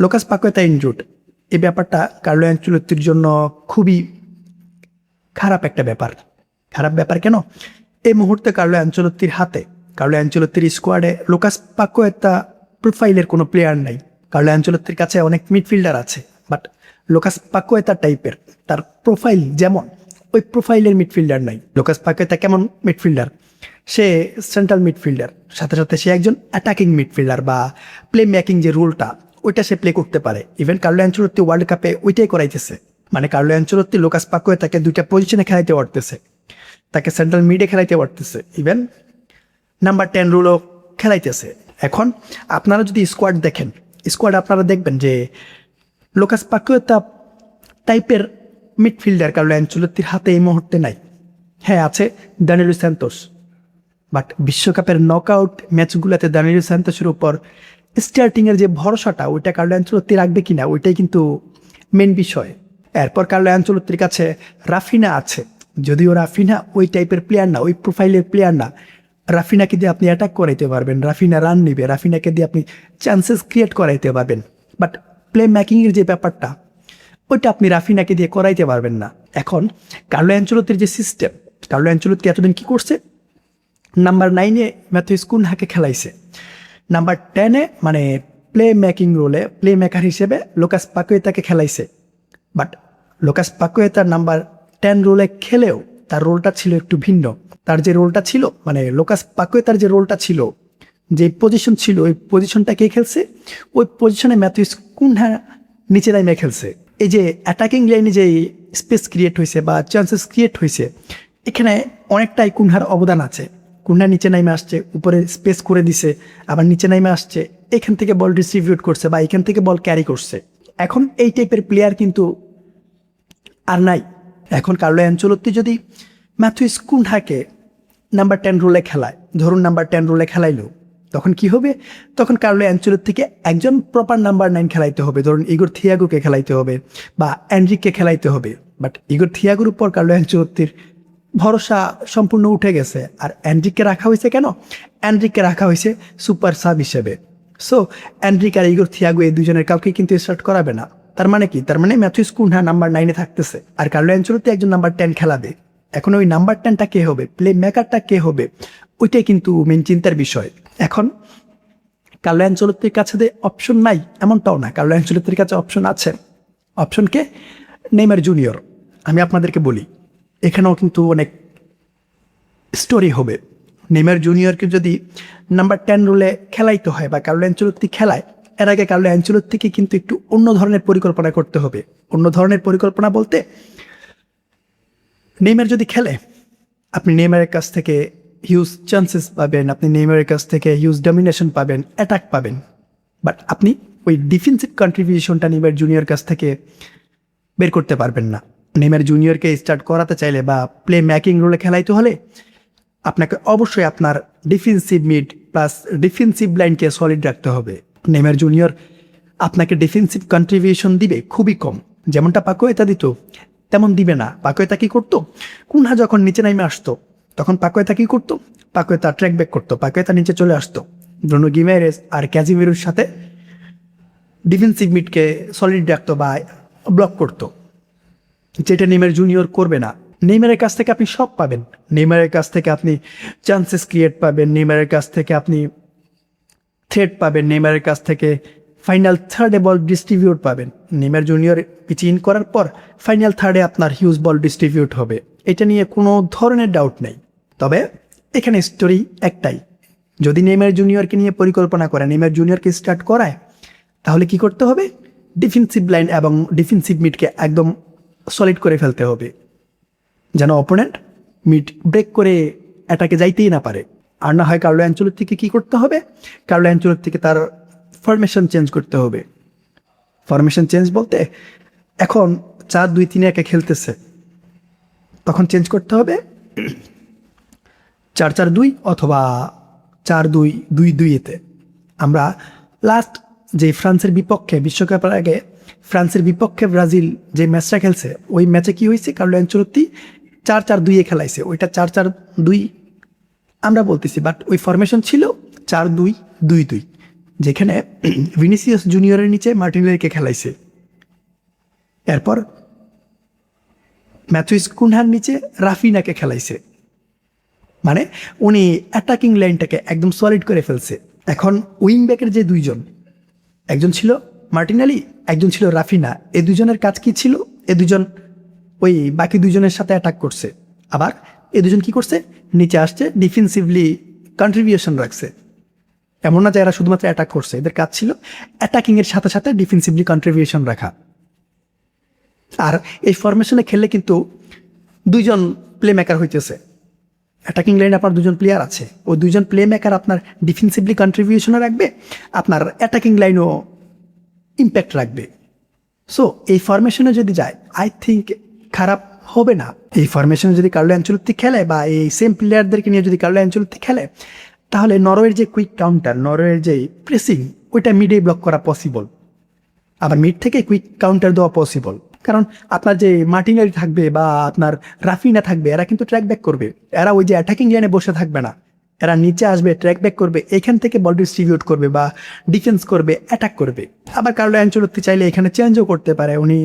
Locus Paquetá injured, এই ব্যাপারটা Carlo অ্যানচেলত্তির জন্য খুবই খারাপ একটা ব্যাপার। খারাপ ব্যাপার কেন? এই মুহূর্তে কার্লো অ্যানচেলত্তির স্কোয়াডে লোকাস পাকুয়েতা প্রোফাইলের কোনো প্লেয়ার নাই। কার্লো অ্যানচেলত্তির কাছে অনেক মিডফিল্ডার আছে, বাট লোকাস পাকুয়েতা টাইপের তার প্রোফাইল যেমন, ওই প্রোফাইলের মিডফিল্ডার নাই। লোকাস পাকুয়েতা কেমন মিডফিল্ডার? সে সেন্ট্রাল মিডফিল্ডার, সাথে সাথে সে একজন অ্যাটাকিং মিডফিল্ডার বা প্লে মেকিং যে রোলটা ওইটা সে প্লে করতে পারে। ইভেন কার্লো অ্যানচেলত্তি ওয়ার্ল্ড কাপে ওইটাই করাইতেছে। মানে কার্লো অ্যানচেলত্তি লোকাস পাকুয়েতাকে দুইটা পজিশনে খেলাইতে পারতেছে, তাকে সেন্ট্রাল মিডে খেলাইতে পারতেছে, ইভেন নাম্বার 10 রুলও খেলাইতেছে। এখন আপনারা যদি স্কোয়াড দেখেন, স্কোয়াড আপনারা দেখবেন যে লোকাস পাকুয়েতা টাইপের মিডফিল্ডার কার্লো অ্যানচেলত্তির হাতে এই মুহূর্তে নাই। হ্যাঁ, আছে দানিলো সান্তোস, বাট বিশ্বকাপের নকআউট ম্যাচগুলোতে দানিলো সান্তোসের উপর স্টার্টিংয়ের যে ভরসাটা ওইটা কার্লো অ্যানচেলত্তি রাখবে কিনা ওইটাই কিন্তু মেন বিষয়। এরপর কার্লো অ্যানচেলত্তির কাছে রাফিনা আছে, যদিও রাফিনা ওই টাইপের প্লেয়ার না, ওই প্রোফাইলের প্লেয়ার না। রাফিনাকে দিয়ে আপনি অ্যাটাক করাইতে পারবেন, রাফিনা রান নিবে, রাফিনাকে দিয়ে আপনি চান্সেস ক্রিয়েট করাইতে পারবেন, বাট প্লে মেকিংয়ের যে ব্যাপারটা ওইটা আপনি রাফিনাকে দিয়ে করাইতে পারবেন না। এখন কার্লো অ্যানচেলত্তির যে সিস্টেম, কার্লো অ্যানচেলত্তি এতদিন কি করছে? নাম্বার 9-এ ম্যাথিউস কুনহাকে খেলাইছে, নাম্বার 10-এ মানে প্লে মেকিং রোলে প্লে মেকার হিসেবে লোকাস পাকুয়েতাকে খেলাইছে। বাট লোকাস পাকুয়েতার নাম্বার 10 রোলে খেলেও তার রোলটা ছিল একটু ভিন্ন। তার যে রোলটা ছিল, মানে লোকাস পাকুয়েতার যে রোলটা ছিল, যে পজিশন ছিল, ওই পজিশনটা কে খেলছে? ওই পজিশনে ম্যাথিউস কুনহা নিচে নামে খেলছে। এই যে অ্যাটাকিং লাইনে যে স্পেস ক্রিয়েট হয়েছে বা চান্সেস ক্রিয়েট হয়েছে, এখানে অনেকটাই কুনহার অবদান আছে। কুনহা নিচে নামে আসছে, উপরে স্পেস করে দিছে, আবার নিচে নামে আসছে, এখান থেকে বল ডিস্ট্রিবিউট করছে বা এখান থেকে বল ক্যারি করছে। এখন এই টাইপের প্লেয়ার কিন্তু আর নাই। এখন কার্লো অ্যানচেলত্তি যদি ম্যাথিউস কুনহাকে নাম্বার 10 রোলে খেলায়, ধরুন নাম্বার 10 রোলে খেলাইলো, তখন কি হবে? তখন কার্লো অ্যানচেলত্তিকে একজন প্রপার নাম্বার 9 খেলাইতে হবে। ধরুন ইগোর থিয়াগোকে খেলাইতে হবে বা এনরিককে খেলাইতে হবে। বাট ইগোর থিয়াগোর উপর কার্লো অ্যানচেলত্তির ভরসা সম্পূর্ণ উঠে গেছে। আর এনরিককে রাখা হয়েছে কেন? এনরিককে রাখা হয়েছে সুপার সাব হিসেবে। সো এনরিক আর ইগোর থিয়াগো এই দুজনের কাউকে কিন্তু স্টার্ট করাবে না। তার মানে কি? তার মানে ম্যাথিউস কুনহা নাম্বার 9-এ থাকতেছে আর কার্লো অ্যানচেলত্তি একজন নাম্বার 10 খেলাবে। এখন ওই নাম্বার 10টা কে হবে, প্লে মেকারটা কে হবে, ওইটাই কিন্তু মেন চিন্তার বিষয়। এখন কার্লো অ্যানচেলত্তির কাছে যে অপশন নাই এমনটাও না, কার্লো অ্যানচেলত্তির কাছে অপশন আছে। অপশনকে নেইমার জুনিয়র। আমি আপনাদেরকে বলি, এখানেও কিন্তু অনেক স্টোরি হবে। নেইমার জুনিয়রকে যদি নাম্বার 10 রোলে খেলাইতে হয় বা কার্লো অ্যানচেলত্তি খেলায়, এর আগে কার্লো অ্যানচেলত্তিকে কিন্তু একটু অন্য ধরনের পরিকল্পনা করতে হবে। অন্য ধরনের পরিকল্পনা বলতে, নেইমার যদি খেলে, আপনি নেইমারের কাছ থেকে হিউজ চান্সেস পাবেন, আপনি নেইমারের কাছ থেকে হিউজ ডমিনেশন পাবেন, অ্যাটাক পাবেন, বাট আপনি ওই ডিফেন্সিভ কন্ট্রিবিউশনটা নেইমার জুনিয়র কাছ থেকে বের করতে পারবেন না। নেইমার জুনিয়রকে স্টার্ট করাতে চাইলে বা প্লে মেকিং রোলে খেলাইতে হলে আপনাকে অবশ্যই আপনার ডিফেন্সিভ মিড প্লাস ডিফেন্সিভ লাইনকে সলিড রাখতে হবে। নেইমার জুনিয়র আপনাকে ডিফেন্সিভ কন্ট্রিবিউশন দিবে খুবই কম, যেমনটা পাকুয়েতা দিত তেমন দিবে না। পাকুয়েতা কি করতো? কুনহা যখন নিচে নামে আসতো তখন পাকুয়েতা কি করতো? পাকুয়েতা ট্র্যাক ব্যাক করতো, পাকুয়েতা নিচে চলে আসতো, ব্রুনো গিমেরেস আর ক্যাজিমিরোর সাথে ডিফেন্সিভ মিডকে সলিড রাখতো বা ব্লক করতো, যেটা নেইমার জুনিয়র করবে না। নেইমারের কাছ থেকে আপনি সব পাবেন। নেইমারের কাছ থেকে আপনি চান্সেস ক্রিয়েট পাবেন, নেইমারের কাছ থেকে আপনি থ্রেড পাবেন, নেইমারের কাছ থেকে ফাইনাল থার্ডে বল ডিস্ট্রিবিউট পাবেন। নেইমার জুনিয়র পিচ ইন করার পর ফাইনাল থার্ডে আপনার হিউজ বল ডিস্ট্রিবিউট হবে, এটা নিয়ে কোনো ধরনের ডাউট নেই। তবে এখানে স্টোরি একটাই, যদি নেইমার জুনিয়রকে নিয়ে পরিকল্পনা করে, নেইমার জুনিয়রকে স্টার্ট করায়, তাহলে কি করতে হবে? ডিফেন্সিভ লাইন এবং ডিফেন্সিভ মিডকে একদম সলিড করে ফেলতে হবে, যেন অপোনেন্ট মিড ব্রেক করে অ্যাটাকে যাইতেই না পারে। আর না হয় কার্লো অ্যানচেলত্তিকে কি করতে হবে? কার্লো অ্যানচেলত্তিকে তার ফরমেশন চেঞ্জ করতে হবে। ফরমেশন চেঞ্জ বলতে, এখন 4-2-3-1 খেলতেছে, তখন চেঞ্জ করতে হবে 4-4-2 অথবা 4-2-2-2-তে। আমরা লাস্ট যে ফ্রান্সের বিপক্ষে বিশ্বকাপের আগে ফ্রান্সের বিপক্ষে ব্রাজিল যে ম্যাচটা খেলছে, ওই ম্যাচে কি হয়েছে? কার্লো অ্যানচেলত্তি 4-4-2-এ খেলাইছে, ওইটা 4-4-2 আমরা বলতেছি, বাট ওই ফরমেশন ছিল 4-2-2-2। যেখানে ভিনিসিয়াস জুনিয়রের নিচে মার্টিনেলিকে খেলাইছে। এরপর ম্যাথুইস কুনহার নিচে রাফিনাকে খেলাইছে। মানে উনি অ্যাটাকিং লাইনটাকে একদম সলিড করে ফেলছে। এখন উইং ব্যাকের যে দুইজন, একজন ছিল মার্টিনেলি, একজন ছিল রাফিনা, এই দুজনের কাজ কি ছিল? এ দুজন ওই বাকি দুজনের সাথে অ্যাটাক করছে। আবার এ দুজন কি করছে? নিচে আসছে, ডিফেন্সিভলি কন্ট্রিবিউশন রাখছে। এমন না যে এরা শুধুমাত্র অ্যাটাক করছে, এদের কাজ ছিল অ্যাটাকিংয়ের সাথে সাথে ডিফেন্সিভলি কন্ট্রিবিউশন রাখা। আর এই ফরমেশনে খেললে কিন্তু দুইজন প্লে মেকার হইতেছে। অ্যাটাকিং লাইনে আপনার দুজন প্লেয়ার আছে, ওই দুইজন প্লে মেকার আপনার ডিফেন্সিভলি কন্ট্রিবিউশনও রাখবে, আপনার অ্যাটাকিং লাইনও ইম্প্যাক্ট রাখবে। সো এই ফরমেশনে যদি যায়, আই থিঙ্ক খারাপ হবে না। এই ফরমেশনে যদি কার্লো অ্যানচেলত্তি খেলে বা এই সেম প্লেয়ারদেরকে নিয়ে যদি কার্লো অ্যানচেলত্তি খেলে, তাহলে নরওয়ের যে কুইক কাউন্টার, নরওয়ের যে প্রেসিং, ওইটা মিডে ব্লক করা পসিবল। আবার মিড থেকে কুইক কাউন্টার দেওয়া পসিবল। কারণ আপনার যে মার্টিনেলি থাকবে বা আপনার রাফিনা থাকবে, এরা কিন্তু ট্র্যাক ব্যাক করবে। এরা ওই যে অ্যাটাকিং লাইনে বসে থাকবে না, এরা নিচে আসবে, ট্র্যাক ব্যাক করবে, এখান থেকে বল ডিস্ট্রিবিউট করবে বা ডিফেন্স করবে, অ্যাটাক করবে। আবার কার্লো অ্যানচেলত্তি চাইলে এখানে চেঞ্জও করতে পারে। উনি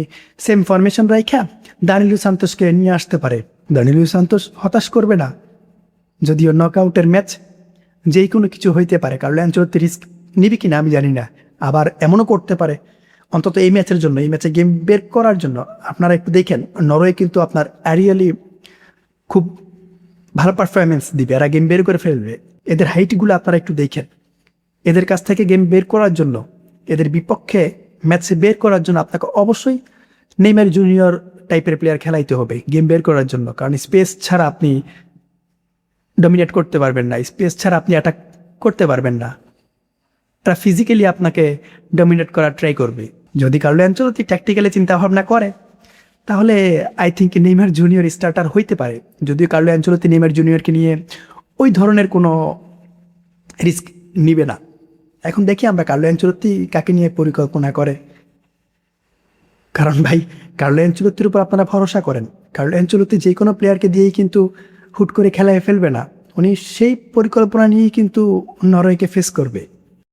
সেম ফরমেশন রাইখা দানিলো সান্তোসকে নিয়ে আসতে পারে। দানিলো সান্তোস হতাশ করবে না, যদিও নকআউটের ম্যাচ, যেই কোনো কিছু হইতে পারে। কার্লো অ্যানচেলত্তি রিস্ক নিবি কিনা আমি জানি না। আবার এমনও করতে পারে, অন্তত এই ম্যাচের জন্য, এই ম্যাচে গেম বের করার জন্য আপনারা একটু দেখেন, নরওয়ে কিন্তু আপনার অ্যারিয়ালি খুব ভালো পারফরমেন্স দিবে, এরা গেম বের করে ফেলবে। এদের হাইটগুলো আপনারা একটু দেখেন। এদের কাছ থেকে গেম বের করার জন্য, এদের বিপক্ষে ম্যাচে বের করার জন্য আপনাকে অবশ্যই নেইমার জুনিয়র টাইপের প্লেয়ার খেলাইতে হবে গেম বের করার জন্য। কারণ স্পেস ছাড়া আপনি ডমিনেট করতে পারবেন না, স্পেস ছাড়া আপনি অ্যাটাক করতে পারবেন না। তারা ফিজিক্যালি আপনাকে ডমিনেট করার ট্রাই করবে। যদি কার্লো অ্যানচেলত্তি ট্যাকটিক্যালি চিন্তা ভাবনা করে, তাহলে I think Neymar junior starter হইতে পারে। যদিও কার্লো অ্যানচেলত্তি নেইমার জুনিয়রকে নিয়ে ওই ধরনের কোনো রিস্ক নিবে না। এখন দেখি আমরা কার্লো অ্যানচেলত্তি কাকে নিয়ে পরিকল্পনা করে। কারণ ভাই, কার্লো অ্যানচেলত্তির উপর আপনারা ভরসা করেন। কার্লো অ্যানচেলত্তি যে কোনো প্লেয়ারকে দিয়েই কিন্তু হুট করে খেলায় ফেলবে না। উনি সেই পরিকল্পনা নিয়েই কিন্তু নরওয়েকে ফেস করবে।